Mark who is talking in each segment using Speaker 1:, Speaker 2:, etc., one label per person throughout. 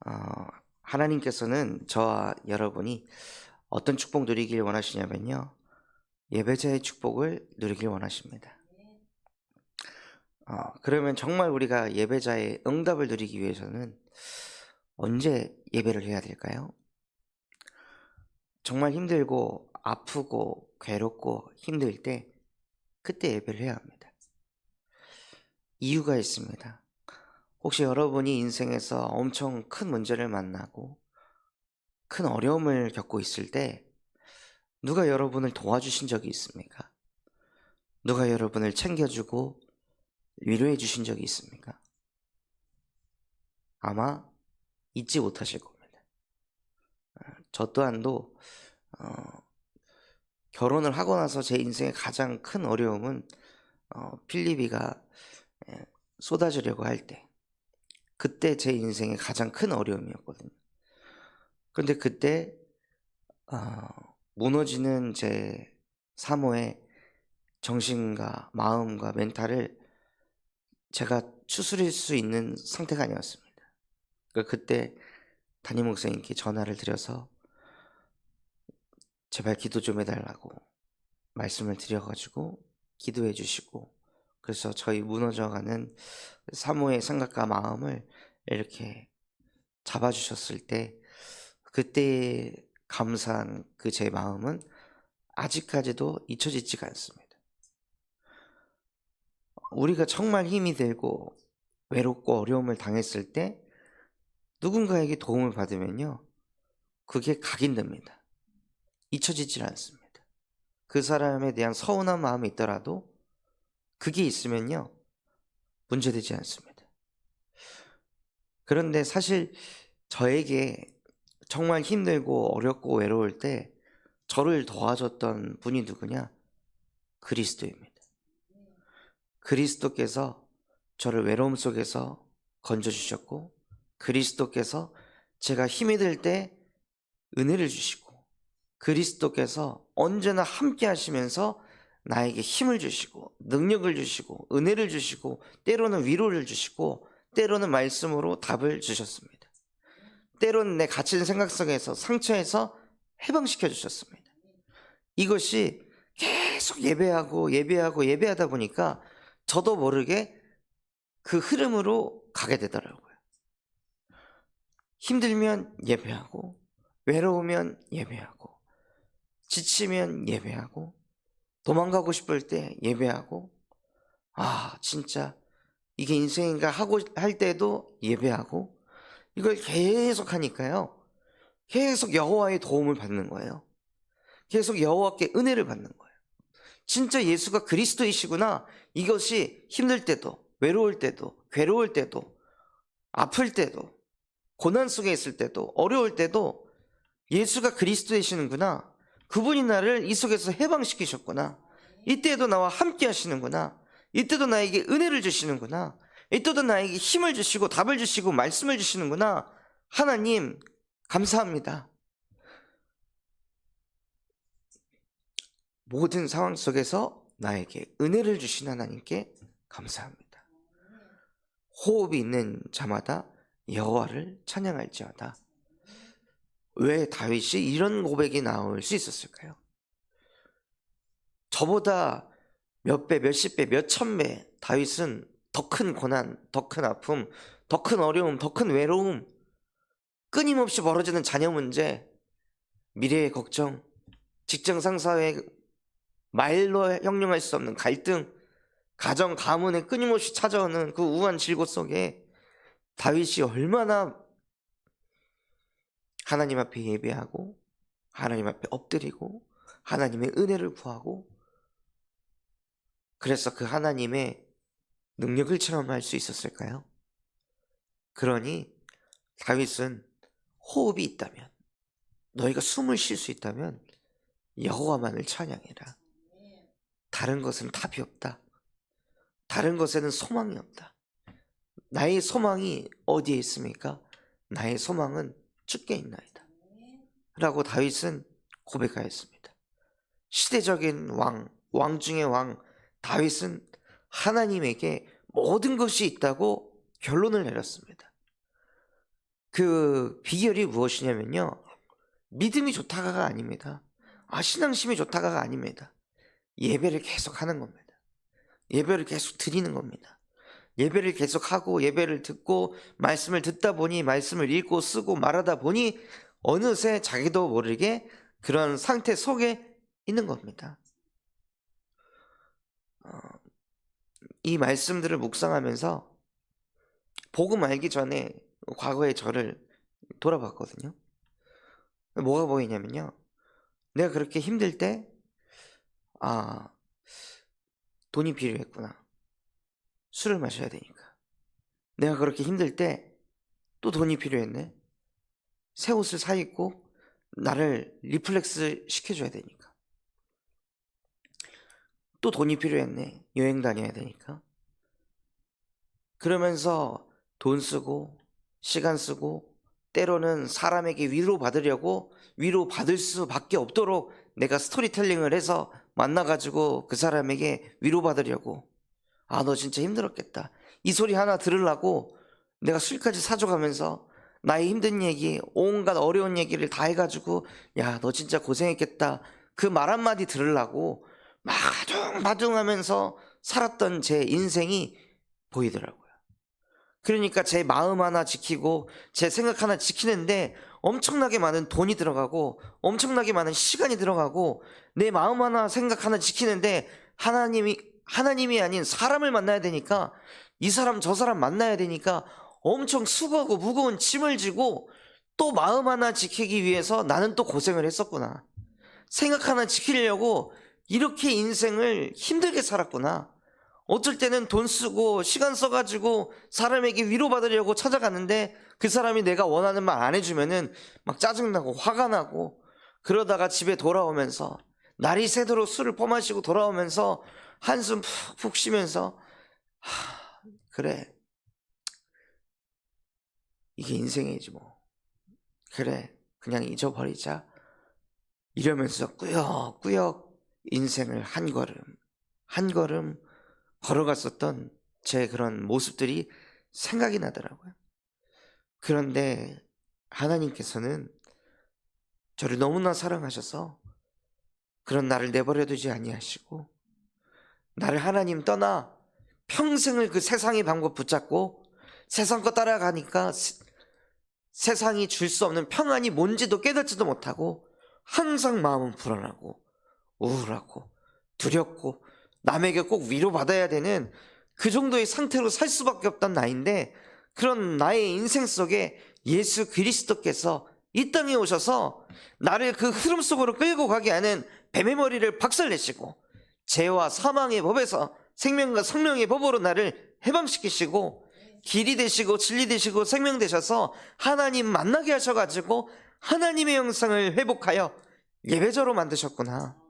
Speaker 1: 어, 하나님께서는 저와 여러분이 어떤 축복 누리길 원하시냐면요. 예배자의 축복을 누리길 원하십니다. 그러면 정말 우리가 예배자의 응답을 누리기 위해서는 언제 예배를 해야 될까요? 정말 힘들고 아프고 괴롭고 힘들 때 그때 예배를 해야 합니다. 이유가 있습니다. 혹시 여러분이 인생에서 엄청 큰 문제를 만나고 큰 어려움을 겪고 있을 때 누가 여러분을 도와주신 적이 있습니까? 누가 여러분을 챙겨주고 위로해 주신 적이 있습니까? 아마 잊지 못하실 겁니다. 저 또한도 결혼을 하고 나서 제 인생의 가장 큰 어려움은 필리비가 쏟아지려고 할 때, 그때 제 인생의 가장 큰 어려움이었거든요. 그런데 그때 무너지는 제 사모의 정신과 마음과 멘탈을 제가 추스릴 수 있는 상태가 아니었습니다. 그때 담임 목사님께 전화를 드려서 제발 기도 좀 해달라고 말씀을 드려가지고 기도해 주시고, 그래서 저희 무너져가는 사모의 생각과 마음을 이렇게 잡아주셨을 때 그때 감사한 그 제 마음은 아직까지도 잊혀지지가 않습니다. 우리가 정말 힘이 들고 외롭고 어려움을 당했을 때 누군가에게 도움을 받으면요, 그게 각인됩니다. 잊혀지질 않습니다. 그 사람에 대한 서운한 마음이 있더라도 그게 있으면요, 문제되지 않습니다. 그런데 사실 저에게 정말 힘들고 어렵고 외로울 때 저를 도와줬던 분이 누구냐? 그리스도입니다. 그리스도께서 저를 외로움 속에서 건져주셨고, 그리스도께서 제가 힘이 들 때 은혜를 주시고, 그리스도께서 언제나 함께 하시면서 나에게 힘을 주시고 능력을 주시고 은혜를 주시고 때로는 위로를 주시고 때로는 말씀으로 답을 주셨습니다. 때로는 내 갇힌 생각 속에서 상처에서 해방시켜 주셨습니다. 이것이 계속 예배하다 보니까 저도 모르게 그 흐름으로 가게 되더라고요. 힘들면 예배하고, 외로우면 예배하고, 지치면 예배하고, 도망가고 싶을 때 예배하고, 진짜 이게 인생인가 하고 할 때도 예배하고, 이걸 계속 하니까요, 계속 여호와의 도움을 받는 거예요. 계속 여호와께 은혜를 받는 거예요. 진짜 예수가 그리스도이시구나, 이것이 힘들 때도 외로울 때도 괴로울 때도 아플 때도 고난 속에 있을 때도 어려울 때도 예수가 그리스도이시는구나, 그분이 나를 이 속에서 해방시키셨구나, 이때도 나와 함께 하시는구나, 이때도 나에게 은혜를 주시는구나, 이때도 나에게 힘을 주시고 답을 주시고 말씀을 주시는구나, 하나님 감사합니다. 모든 상황 속에서 나에게 은혜를 주신 하나님께 감사합니다. 호흡이 있는 자마다 여호와를 찬양할지어다. 왜 다윗이 이런 고백이 나올 수 있었을까요? 저보다 몇 배, 몇십 배, 몇천 배 다윗은 더 큰 고난, 더 큰 아픔, 더 큰 어려움, 더 큰 외로움, 끊임없이 벌어지는 자녀 문제, 미래의 걱정, 직장 상사의 말로 형용할 수 없는 갈등, 가정 가문에 끊임없이 찾아오는 그 우한 질고 속에 다윗이 얼마나 하나님 앞에 예배하고 하나님 앞에 엎드리고 하나님의 은혜를 구하고, 그래서 그 하나님의 능력을 체험할 수 있었을까요? 그러니 다윗은 호흡이 있다면, 너희가 숨을 쉴 수 있다면 여호와만을 찬양해라. 다른 것은 답이 없다. 다른 것에는 소망이 없다. 나의 소망이 어디에 있습니까? 나의 소망은 주께 있나이다 라고 다윗은 고백하였습니다. 시대적인 왕 중의 왕 다윗은 하나님에게 모든 것이 있다고 결론을 내렸습니다. 그 비결이 무엇이냐면요, 믿음이 좋다가가 아닙니다. 신앙심이 좋다가가 아닙니다. 예배를 계속 하는 겁니다. 예배를 계속 드리는 겁니다. 예배를 계속 하고 예배를 듣고 말씀을 듣다 보니, 말씀을 읽고 쓰고 말하다 보니 어느새 자기도 모르게 그런 상태 속에 있는 겁니다. 이 말씀들을 묵상하면서 복음 알기 전에 과거의 저를 돌아봤거든요. 뭐가 보이냐면요, 내가 그렇게 힘들 때 돈이 필요했구나. 술을 마셔야 되니까. 내가 그렇게 힘들 때 또 돈이 필요했네. 새 옷을 사 입고 나를 리플렉스 시켜줘야 되니까. 또 돈이 필요했네. 여행 다녀야 되니까. 그러면서 돈 쓰고 시간 쓰고 때로는 사람에게 위로받으려고 위로받을 수밖에 없도록 내가 스토리텔링을 해서 만나가지고 그 사람에게 위로받으려고, 너 진짜 힘들었겠다, 이 소리 하나 들으려고 내가 술까지 사줘가면서 나의 힘든 얘기, 온갖 어려운 얘기를 다 해가지고 야, 너 진짜 고생했겠다, 그 말 한마디 들으려고 마둥마둥하면서 살았던 제 인생이 보이더라고요. 그러니까 제 마음 하나 지키고 제 생각 하나 지키는데 엄청나게 많은 돈이 들어가고 엄청나게 많은 시간이 들어가고, 내 마음 하나 생각 하나 지키는데 하나님이 아닌 사람을 만나야 되니까, 이 사람 저 사람 만나야 되니까 엄청 수고하고 무거운 짐을 지고, 또 마음 하나 지키기 위해서 나는 또 고생을 했었구나, 생각 하나 지키려고 이렇게 인생을 힘들게 살았구나. 어쩔 때는 돈 쓰고 시간 써가지고 사람에게 위로받으려고 찾아갔는데 그 사람이 내가 원하는 말 안 해주면은 막 짜증나고 화가 나고, 그러다가 집에 돌아오면서 날이 새도록 술을 퍼마시고 돌아오면서 한숨 푹푹 쉬면서 그래, 이게 인생이지 뭐, 그래 그냥 잊어버리자, 이러면서 꾸역꾸역 인생을 한 걸음 한 걸음 걸어갔었던 제 그런 모습들이 생각이 나더라고요. 그런데 하나님께서는 저를 너무나 사랑하셔서 그런 나를 내버려 두지 아니하시고, 나를 하나님 떠나 평생을 그 세상의 방법 붙잡고 세상 거 따라가니까 세상이 줄 수 없는 평안이 뭔지도 깨닫지도 못하고 항상 마음은 불안하고 우울하고 두렵고 남에게 꼭 위로받아야 되는 그 정도의 상태로 살 수밖에 없던 나인데, 그런 나의 인생 속에 예수 그리스도께서 이 땅에 오셔서 나를 그 흐름 속으로 끌고 가게 하는 뱀의 머리를 박살내시고 죄와 사망의 법에서 생명과 성령의 법으로 나를 해방시키시고 길이 되시고 진리 되시고 생명 되셔서 하나님 만나게 하셔가지고 하나님의 형상을 회복하여 예배자로 만드셨구나.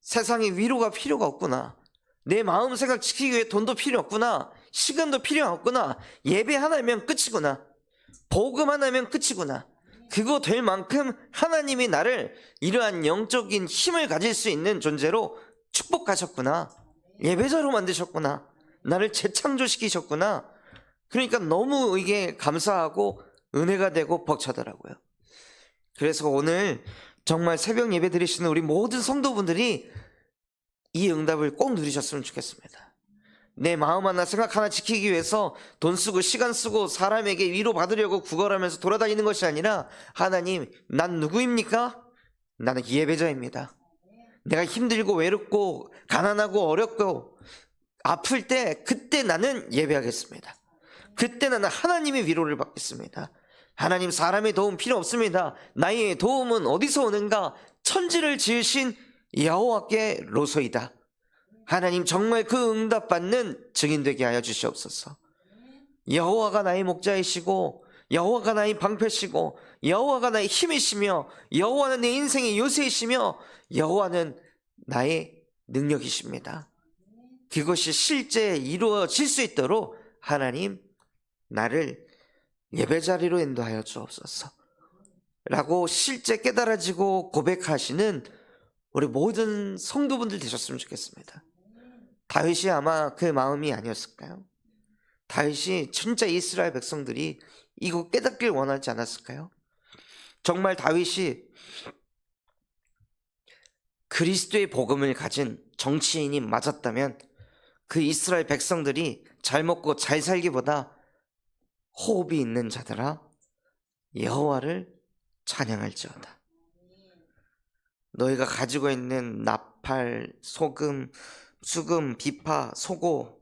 Speaker 1: 세상에 위로가 필요가 없구나. 내 마음 생각 지키기 위해 돈도 필요 없구나. 시간도 필요 없구나. 예배 하나면 끝이구나. 복음 하나면 끝이구나. 그거 될 만큼 하나님이 나를 이러한 영적인 힘을 가질 수 있는 존재로 축복하셨구나. 예배자로 만드셨구나. 나를 재창조시키셨구나. 그러니까 너무 이게 감사하고 은혜가 되고 벅차더라고요. 그래서 오늘 정말 새벽 예배 드리시는 우리 모든 성도분들이 이 응답을 꼭 누리셨으면 좋겠습니다. 내 마음 하나 생각 하나 지키기 위해서 돈 쓰고 시간 쓰고 사람에게 위로받으려고 구걸하면서 돌아다니는 것이 아니라, 하나님, 난 누구입니까? 나는 예배자입니다. 내가 힘들고 외롭고 가난하고 어렵고 아플 때 그때 나는 예배하겠습니다. 그때 나는 하나님의 위로를 받겠습니다. 하나님, 사람의 도움 필요 없습니다. 나의 도움은 어디서 오는가? 천지를 지으신 여호와께로소이다. 하나님, 정말 그 응답받는 증인 되게 하여 주시옵소서. 여호와가 나의 목자이시고 여호와가 나의 방패시고 여호와가 나의 힘이시며 여호와는 내 인생의 요새이시며 여호와는 나의 능력이십니다. 그것이 실제 이루어질 수 있도록 하나님, 나를 예배자리로 인도하여 주옵소서 라고 실제 깨달아지고 고백하시는 우리 모든 성도분들 되셨으면 좋겠습니다. 다윗이 아마 그 마음이 아니었을까요? 다윗이 진짜 이스라엘 백성들이 이거 깨닫길 원하지 않았을까요? 정말 다윗이 그리스도의 복음을 가진 정치인이 맞았다면 그 이스라엘 백성들이 잘 먹고 잘 살기보다 호흡이 있는 자들아 여호와를 찬양할지어다. 너희가 가지고 있는 나팔, 소금, 수금, 비파, 소고,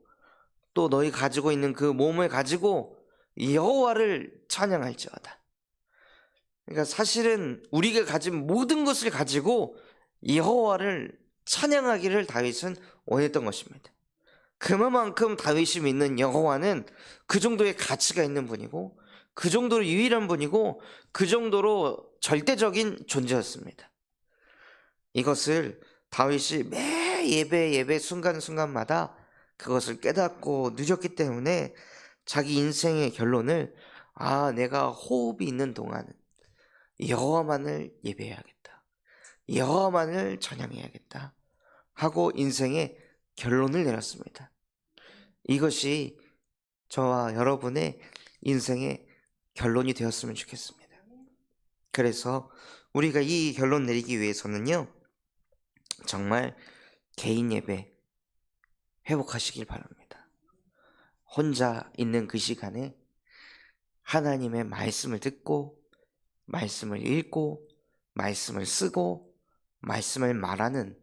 Speaker 1: 또 너희 가지고 있는 그 몸을 가지고 여호와를 찬양할지어다. 그러니까 사실은 우리가 가진 모든 것을 가지고 여호와를 찬양하기를 다윗은 원했던 것입니다. 그만큼 다윗이 믿는 여호와는 그 정도의 가치가 있는 분이고, 그 정도로 유일한 분이고, 그 정도로 절대적인 존재였습니다. 이것을 다윗이 매 예배 순간순간마다 그것을 깨닫고 누렸기 때문에 자기 인생의 결론을 내가 호흡이 있는 동안은 여호와만을 예배해야겠다, 여호와만을 찬양해야겠다 하고 인생의 결론을 내렸습니다. 이것이 저와 여러분의 인생의 결론이 되었으면 좋겠습니다. 그래서 우리가 이 결론 내리기 위해서는요, 정말 개인 예배 회복하시길 바랍니다. 혼자 있는 그 시간에 하나님의 말씀을 듣고, 말씀을 읽고, 말씀을 쓰고, 말씀을 말하는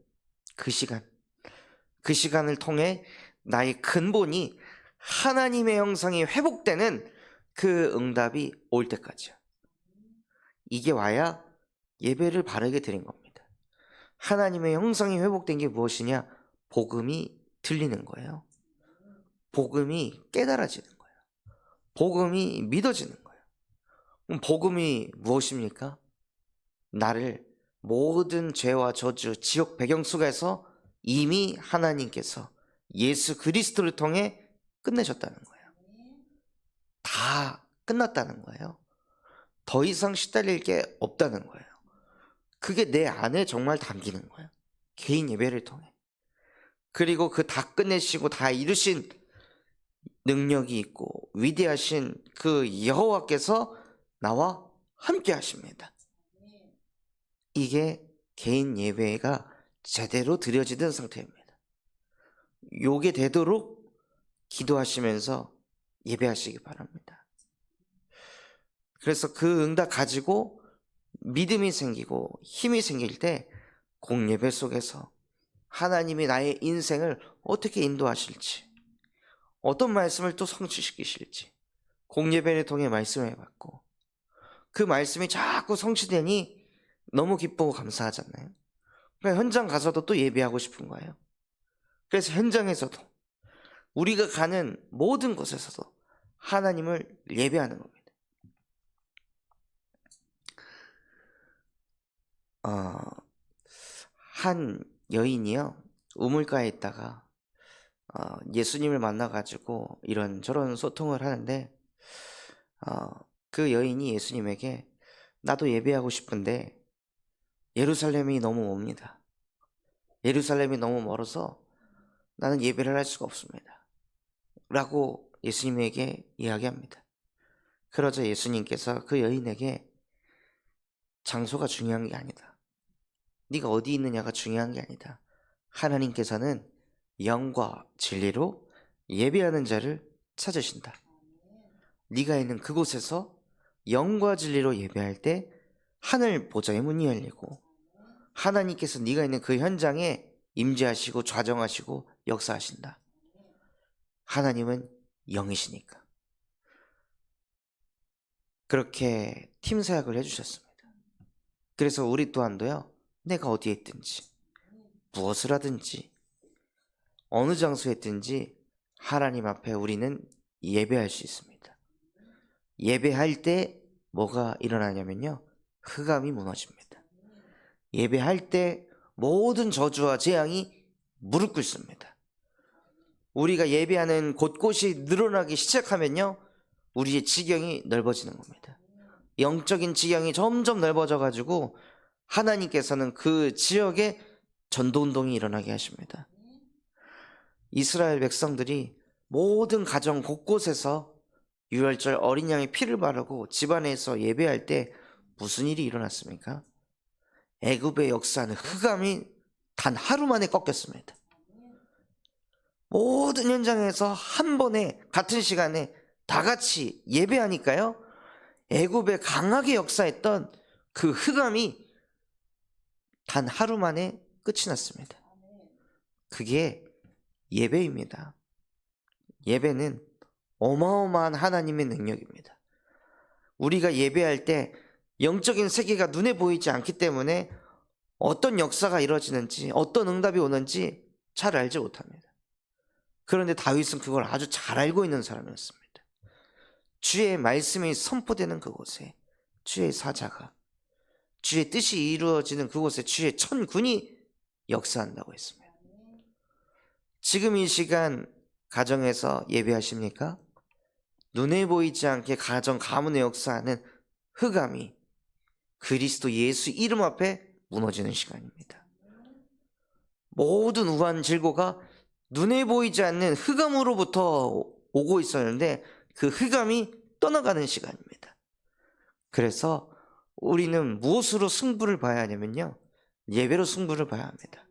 Speaker 1: 그 시간을 통해 나의 근본이 하나님의 형상이 회복되는 그 응답이 올 때까지요. 이게 와야 예배를 바르게 드린 겁니다. 하나님의 형상이 회복된 게 무엇이냐? 복음이 들리는 거예요. 복음이 깨달아지는 거예요. 복음이 믿어지는 거예요. 그럼 복음이 무엇입니까? 나를 모든 죄와 저주, 지옥 배경 속에서 이미 하나님께서 예수 그리스도를 통해 끝내셨다는 거예요. 다 끝났다는 거예요. 더 이상 시달릴 게 없다는 거예요. 그게 내 안에 정말 담기는 거예요. 개인 예배를 통해. 그리고 그 다 끝내시고 다 이루신 능력이 있고 위대하신 그 여호와께서 나와 함께 하십니다. 이게 개인 예배가 제대로 드려지는 상태입니다. 요게 되도록 기도하시면서 예배하시기 바랍니다. 그래서 그 응답 가지고 믿음이 생기고 힘이 생길 때 공예배 속에서 하나님이 나의 인생을 어떻게 인도하실지, 어떤 말씀을 또 성취시키실지 공예배를 통해 말씀을 받고, 그 말씀이 자꾸 성취되니 너무 기쁘고 감사하잖아요. 그러니까 현장 가서도 또 예배하고 싶은 거예요. 그래서 현장에서도 우리가 가는 모든 곳에서도 하나님을 예배하는 겁니다. 한 여인이요, 우물가에 있다가 예수님을 만나가지고 이런저런 소통을 하는데, 그 여인이 예수님에게 나도 예배하고 싶은데 예루살렘이 너무 멉니다. 예루살렘이 너무 멀어서 나는 예배를 할 수가 없습니다 라고 예수님에게 이야기합니다. 그러자 예수님께서 그 여인에게 장소가 중요한 게 아니다, 네가 어디 있느냐가 중요한 게 아니다, 하나님께서는 영과 진리로 예배하는 자를 찾으신다. 네가 있는 그곳에서 영과 진리로 예배할 때 하늘 보좌의 문이 열리고 하나님께서 네가 있는 그 현장에 임재하시고 좌정하시고 역사하신다. 하나님은 영이시니까. 그렇게 팀 사역을 해주셨습니다. 그래서 우리 또한도요, 내가 어디에 있든지 무엇을 하든지 어느 장소에 있든지 하나님 앞에 우리는 예배할 수 있습니다. 예배할 때 뭐가 일어나냐면요, 흑암이 무너집니다. 예배할 때 모든 저주와 재앙이 무릎 꿇습니다. 우리가 예배하는 곳곳이 늘어나기 시작하면요, 우리의 지경이 넓어지는 겁니다. 영적인 지경이 점점 넓어져 가지고 하나님께서는 그 지역에 전도운동이 일어나게 하십니다. 이스라엘 백성들이 모든 가정 곳곳에서 유월절 어린 양의 피를 바르고 집안에서 예배할 때 무슨 일이 일어났습니까? 애굽의 역사는 흑암이 단 하루 만에 꺾였습니다. 모든 현장에서 한 번에 같은 시간에 다 같이 예배하니까요, 애굽에 강하게 역사했던 그 흑암이 단 하루 만에 끝이 났습니다. 그게 예배입니다. 예배는 어마어마한 하나님의 능력입니다. 우리가 예배할 때 영적인 세계가 눈에 보이지 않기 때문에 어떤 역사가 이루어지는지, 어떤 응답이 오는지 잘 알지 못합니다. 그런데 다윗은 그걸 아주 잘 알고 있는 사람이었습니다. 주의 말씀이 선포되는 그곳에 주의 사자가, 주의 뜻이 이루어지는 그곳에 주의 천군이 역사한다고 했습니다. 지금 이 시간 가정에서 예배하십니까? 눈에 보이지 않게 가정 가문의 역사하는 흑암이 그리스도 예수 이름 앞에 무너지는 시간입니다. 모든 우한 질고가 눈에 보이지 않는 흑암으로부터 오고 있었는데 그 흑암이 떠나가는 시간입니다. 그래서 우리는 무엇으로 승부를 봐야 하냐면요, 예배로 승부를 봐야 합니다.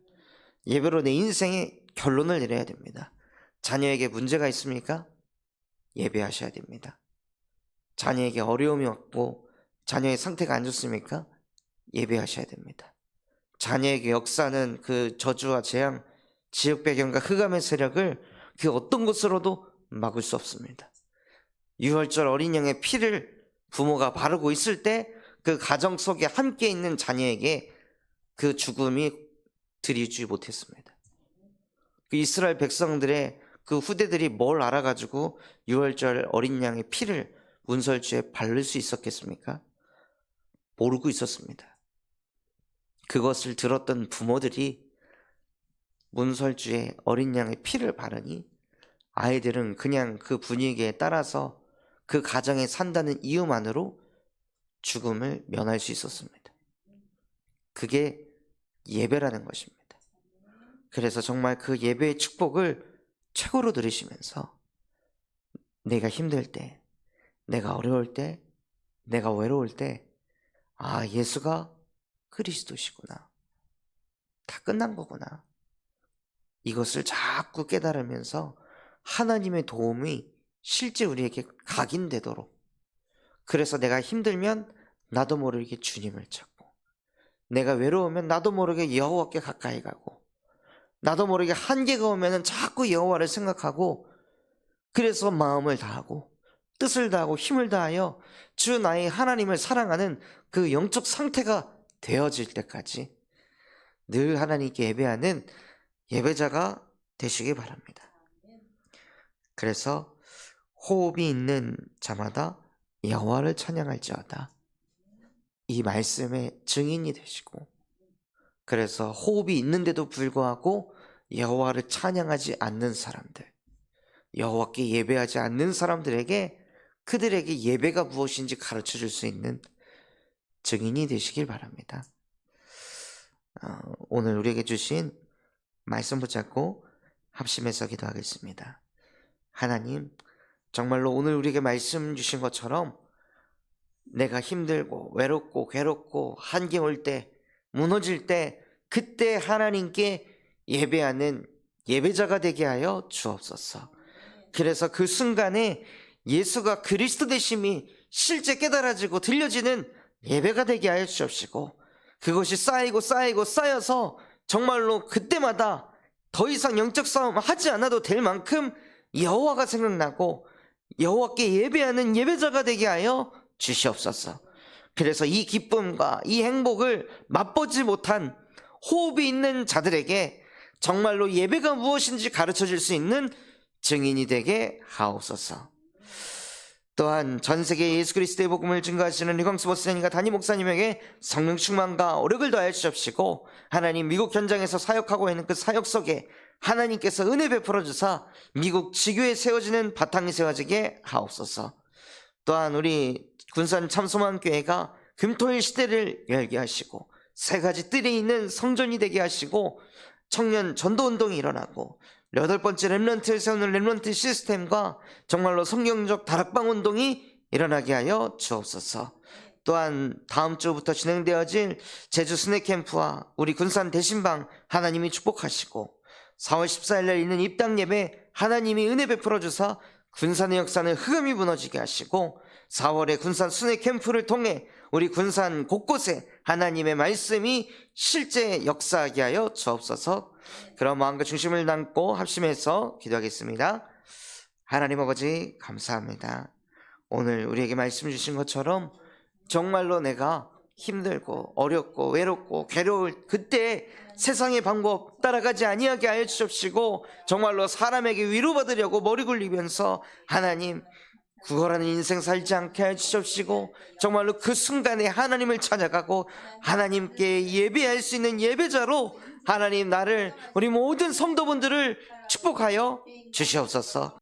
Speaker 1: 예배로 내 인생의 결론을 내려야 됩니다. 자녀에게 문제가 있습니까? 예배하셔야 됩니다. 자녀에게 어려움이 왔고 자녀의 상태가 안 좋습니까? 예배하셔야 됩니다. 자녀에게 역사는 그 저주와 재앙, 지역 배경과 흑암의 세력을 그 어떤 것으로도 막을 수 없습니다. 유월절 어린 양의 피를 부모가 바르고 있을 때 그 가정 속에 함께 있는 자녀에게 그 죽음이 들이지 못했습니다. 그 이스라엘 백성들의 그 후대들이 뭘 알아가지고 유월절 어린 양의 피를 문설주에 바를 수 있었겠습니까? 모르고 있었습니다. 그것을 들었던 부모들이 문설주에 어린 양의 피를 바르니 아이들은 그냥 그 분위기에 따라서 그 가정에 산다는 이유만으로 죽음을 면할 수 있었습니다. 그게 예배라는 것입니다. 그래서 정말 그 예배의 축복을 최고로 누리시면서 내가 힘들 때, 내가 어려울 때, 내가 외로울 때, 아, 예수가 그리스도시구나, 다 끝난 거구나, 이것을 자꾸 깨달으면서 하나님의 도움이 실제 우리에게 각인되도록, 그래서 내가 힘들면 나도 모르게 주님을 찾고, 내가 외로우면 나도 모르게 여호와께 가까이 가고, 나도 모르게 한계가 오면 자꾸 여호와를 생각하고, 그래서 마음을 다하고 뜻을 다하고 힘을 다하여 주 나의 하나님을 사랑하는 그 영적 상태가 되어질 때까지 늘 하나님께 예배하는 예배자가 되시기 바랍니다. 그래서 호흡이 있는 자마다 여호와를 찬양할지어다, 이 말씀의 증인이 되시고, 그래서 호흡이 있는데도 불구하고 여호와를 찬양하지 않는 사람들, 여호와께 예배하지 않는 사람들에게 그들에게 예배가 무엇인지 가르쳐 줄 수 있는 증인이 되시길 바랍니다. 오늘 우리에게 주신 말씀 붙잡고 합심해서 기도하겠습니다. 하나님, 정말로 오늘 우리에게 말씀 주신 것처럼 내가 힘들고 외롭고 괴롭고 한계 올 때, 무너질 때, 그때 하나님께 예배하는 예배자가 되게 하여 주옵소서. 그래서 그 순간에 예수가 그리스도 되심이 실제 깨달아지고 들려지는 예배가 되게 하여 주옵시고, 그것이 쌓이고 쌓이고 쌓여서 정말로 그때마다 더 이상 영적 싸움 하지 않아도 될 만큼 여호와가 생각나고 여호와께 예배하는 예배자가 되게 하여 주시옵소서. 그래서 이 기쁨과 이 행복을 맛보지 못한 호흡이 있는 자들에게 정말로 예배가 무엇인지 가르쳐 줄 수 있는 증인이 되게 하옵소서. 또한 전 세계 예수 그리스도의 복음을 증거하시는 류광수 목사님과 담임 목사님에게 성령 충만과 오력을 더하여 주십시고, 하나님 미국 현장에서 사역하고 있는 그 사역 속에 하나님께서 은혜 베풀어 주사 미국 지교에 세워지는 바탕이 세워지게 하옵소서. 또한 우리 군산 참소망교회가 금토일 시대를 열게 하시고 세 가지 뜰이 있는 성전이 되게 하시고 청년 전도운동이 일어나고 8번째 렘넌트를 세우는 렘넌트 시스템과 정말로 성경적 다락방 운동이 일어나게 하여 주옵소서. 또한 다음 주부터 진행되어질 제주 스낵 캠프와 우리 군산 대신방 하나님이 축복하시고 4월 14일 날 있는 입당 예배 하나님이 은혜 베풀어 주사 군산의 역사는 흑암이 무너지게 하시고 4월에 군산 스낵 캠프를 통해 우리 군산 곳곳에 하나님의 말씀이 실제 역사하게 하여 주옵소서. 그런 마음과 중심을 담고 합심해서 기도하겠습니다. 하나님 아버지 감사합니다. 오늘 우리에게 말씀 주신 것처럼 정말로 내가 힘들고 어렵고 외롭고 괴로울 그때 세상의 방법 따라가지 아니하게 하여 주십시고 정말로 사람에게 위로받으려고 머리 굴리면서 하나님 구걸하는 인생 살지 않게 하여 주십시고 정말로 그 순간에 하나님을 찾아가고 하나님께 예배할 수 있는 예배자로 하나님 나를 우리 모든 성도분들을 축복하여 주시옵소서.